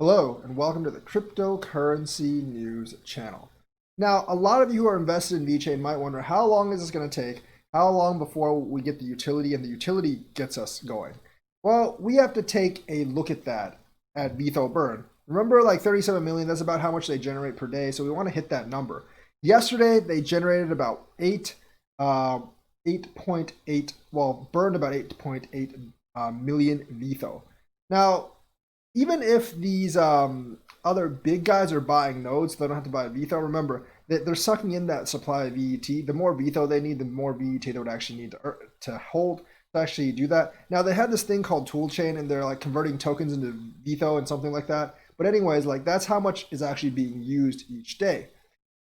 Hello, and welcome to the Cryptocurrency News channel. Now, a lot of you who are invested in Vechain might wonder how long is this going to take? How long before we get the utility and the utility gets us going? Well, we have to take a look at that at Vitho Burn. Remember, like 37 million, that's about how much they generate per day, so we want to hit that number. Yesterday, they generated about 8.8, well, burned about 8.8 million Vitho. Now, even if these other big guys are buying nodes, they don't have to buy Vitho. Remember that they're sucking in that supply of VET. The more Vitho they need, the more VET they would actually need to hold to actually do that. Now they had this thing called toolchain, and they're like converting tokens into Vitho and something like that. But anyways, like that's how much is actually being used each day.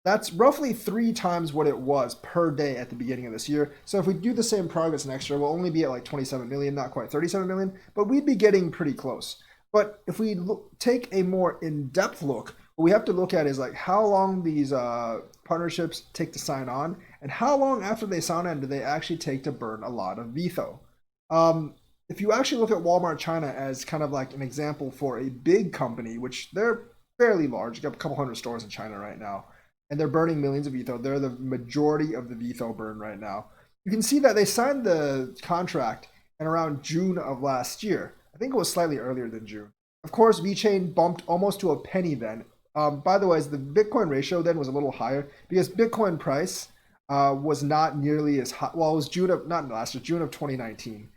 That's roughly 3 times what it was per day at the beginning of this year. So if we do the same progress next year, we'll only be at like 27 million, not quite 37 million, but we'd be getting pretty close. But if we take a more in-depth look, what we have to look at is like how long these partnerships take to sign on, and how long after they sign on do they actually take to burn a lot of Vitho. If you actually look at Walmart China as kind of like an example for a big company, which they're fairly large, you got a couple hundred stores in China right now, and they're burning millions of Vitho. They're the majority of the Vitho burn right now. You can see that they signed the contract in around June of last year. I think it was slightly earlier than June. Of course, Vechain bumped almost to a penny then. By the way, the Bitcoin ratio then was a little higher because Bitcoin price was not nearly as high. Well, it was June of, not last year, June of 2019.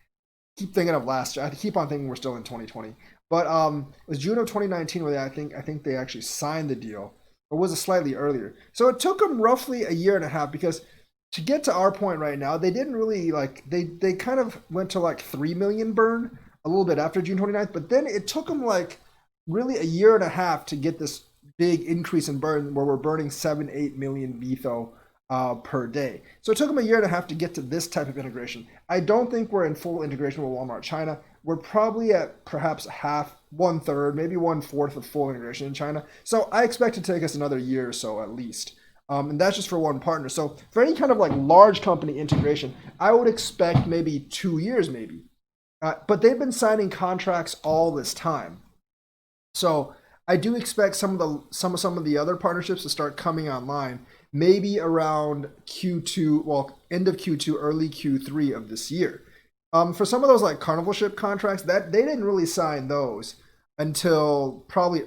Keep thinking of last year. I keep on thinking we're still in 2020. But it was June of 2019 where I think they actually signed the deal. Or was it slightly earlier? So it took them roughly a year and a half because to get to our point right now, they didn't really they kind of went to like 3 million burn a little bit after June 29th, but then it took them like really a year and a half to get this big increase in burn where we're burning 7-8 million Vitho per day. So it took them a year and a half to get to this type of integration. I don't think we're in full integration with Walmart China. We're probably at perhaps half, 1/3, maybe 1/4 of full integration in China. So I expect it to take us another year or so at least. And that's just for one partner. So for any kind of like large company integration, I would expect maybe 2 years maybe. But they've been signing contracts all this time, so I do expect some of the other partnerships to start coming online, maybe around Q2, well, end of Q2, early Q3 of this year. For some of those like carnival ship contracts, that they didn't really sign those until probably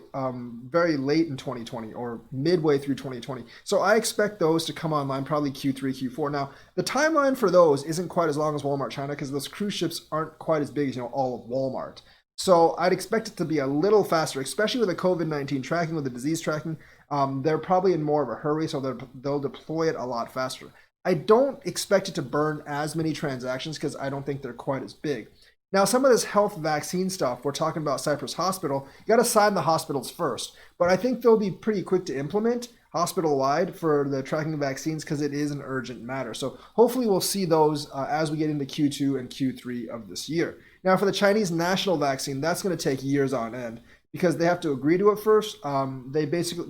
very late in 2020 or midway through 2020. So I expect those to come online probably Q3, Q4. Now, the timeline for those isn't quite as long as Walmart China because those cruise ships aren't quite as big as all of Walmart. So I'd expect it to be a little faster, especially with the COVID-19 tracking, with the disease tracking. They're probably in more of a hurry, so they'll deploy it a lot faster. I don't expect it to burn as many transactions because I don't think they're quite as big. Now, some of this health vaccine stuff, we're talking about Cypress Hospital, you got to sign the hospitals first. But I think they'll be pretty quick to implement hospital-wide for the tracking of vaccines because it is an urgent matter. So hopefully we'll see those as we get into Q2 and Q3 of this year. Now, for the Chinese national vaccine, that's going to take years on end because they have to agree to it first. They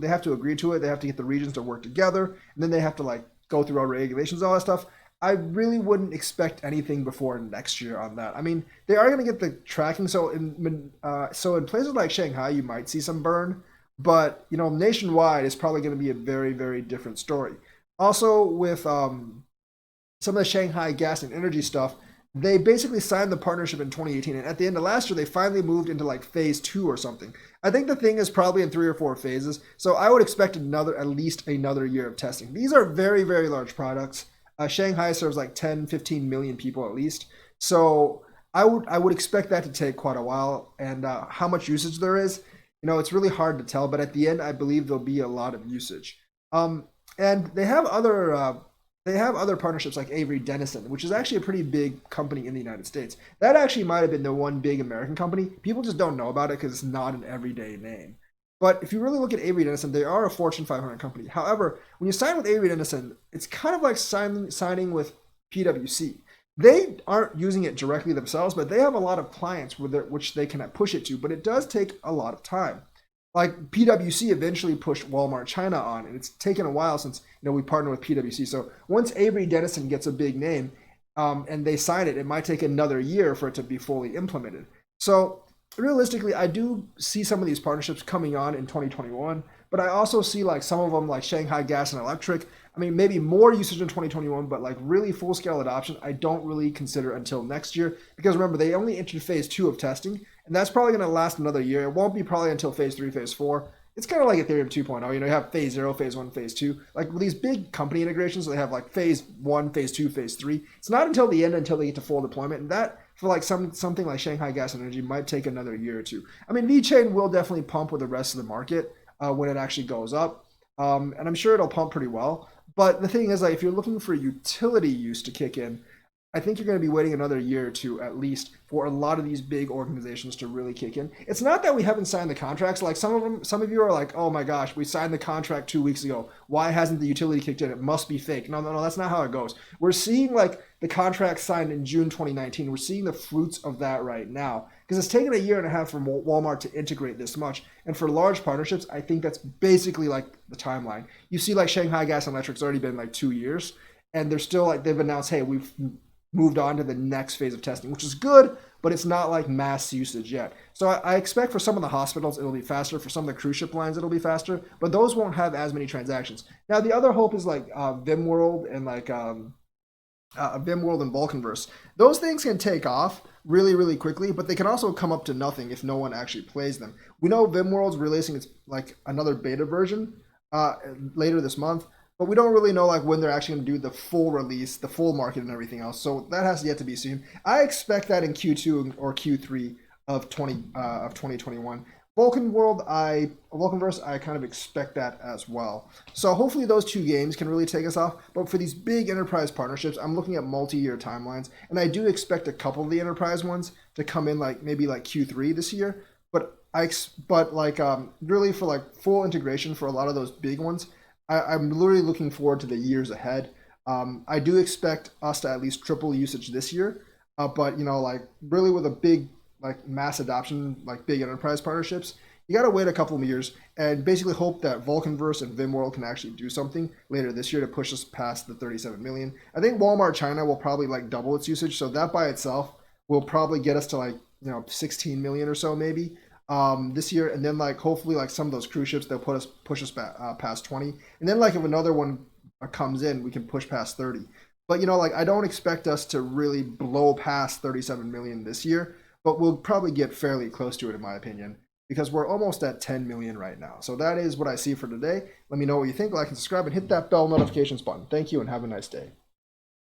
have to agree to it. They have to get the regions to work together, and then they have to like go through our regulations, all that stuff. I really wouldn't expect anything before next year on that. I mean, they are going to get the tracking. So in places like Shanghai, you might see some burn, but nationwide is probably going to be a very, very different story. Also, with some of the Shanghai gas and energy stuff, they basically signed the partnership in 2018, and at the end of last year, they finally moved into like phase 2 or something. I think the thing is probably in 3 or 4 phases, so I would expect at least another year of testing. These are very, very large products. Shanghai serves like 10, 15 million people at least. So I would expect that to take quite a while. And how much usage there is, it's really hard to tell. But at the end, I believe there'll be a lot of usage. And they have other partnerships like Avery Dennison, which is actually a pretty big company in the United States. That actually might have been the one big American company. People just don't know about it because it's not an everyday name. But if you really look at Avery Dennison, they are a Fortune 500 company. However, when you sign with Avery Dennison, it's kind of like signing with PwC. They aren't using it directly themselves, but they have a lot of clients which they can push it to. But it does take a lot of time. Like PwC eventually pushed Walmart China on, and it's taken a while since we partner with PwC. So once Avery Dennison gets a big name and they sign it, it might take another year for it to be fully implemented. So realistically, I do see some of these partnerships coming on in 2021, but I also see like some of them, like Shanghai Gas and Electric. I mean, maybe more usage in 2021, but like really full scale adoption, I don't really consider until next year because remember, they only entered phase two of testing, and that's probably going to last another year. It won't be probably until phase three, phase four. It's kind of like Ethereum 2.0. You know, you have phase zero, phase one, phase two. Like with these big company integrations, they have like phase one, phase two, phase three. It's not until the end until they get to full deployment, and that for like something like Shanghai Gas and Energy might take another year or two. I mean, VeChain will definitely pump with the rest of the market when it actually goes up, and I'm sure it'll pump pretty well. But the thing is, like, if you're looking for utility use to kick in, I think you're going to be waiting another year or two at least for a lot of these big organizations to really kick in. It's not that we haven't signed the contracts. Like some of you are like, "Oh my gosh, we signed the contract 2 weeks ago. Why hasn't the utility kicked in? It must be fake." No, no, no, that's not how it goes. We're seeing like the contract signed in June 2019. We're seeing the fruits of that right now because it's taken a year and a half for Walmart to integrate this much. And for large partnerships, I think that's basically like the timeline. You see, like Shanghai Gas and Electric's already been like 2 years, and they're still like they've announced, "Hey, we've moved on to the next phase of testing," which is good, but it's not like mass usage yet. So I expect for some of the hospitals, it'll be faster. For some of the cruise ship lines, it'll be faster, but those won't have as many transactions. Now, the other hope is like VimWorld and like VimWorld and Vulcanverse. Those things can take off really, really quickly, but they can also come up to nothing if no one actually plays them. We know VimWorld's releasing its like another beta version later this month, but we don't really know like when they're actually going to do the full release, the full market, and everything else. So that has yet to be seen. I expect that in Q2 or Q3 of 2021. Vulcanverse, I kind of expect that as well. So hopefully those two games can really take us off. But for these big enterprise partnerships, I'm looking at multi-year timelines, and I do expect a couple of the enterprise ones to come in like maybe like Q3 this year. But like really for like full integration for a lot of those big ones, I'm literally looking forward to the years ahead. I do expect us to at least triple usage this year, but you know, like really with a big like mass adoption, like big enterprise partnerships, you got to wait a couple of years and basically hope that Vulcanverse and VimWorld can actually do something later this year to push us past the 37 million. I think Walmart China will probably like double its usage, so that by itself will probably get us to like 16 million or so maybe this year, and then like hopefully like some of those cruise ships they'll push us back, past 20, and then like if another one comes in, we can push past 30. But like I don't expect us to really blow past 37 million this year, but we'll probably get fairly close to it in my opinion because we're almost at 10 million right now. So that is what I see for today. Let me know what you think, like and subscribe, and hit that bell notifications button. Thank you and have a nice day.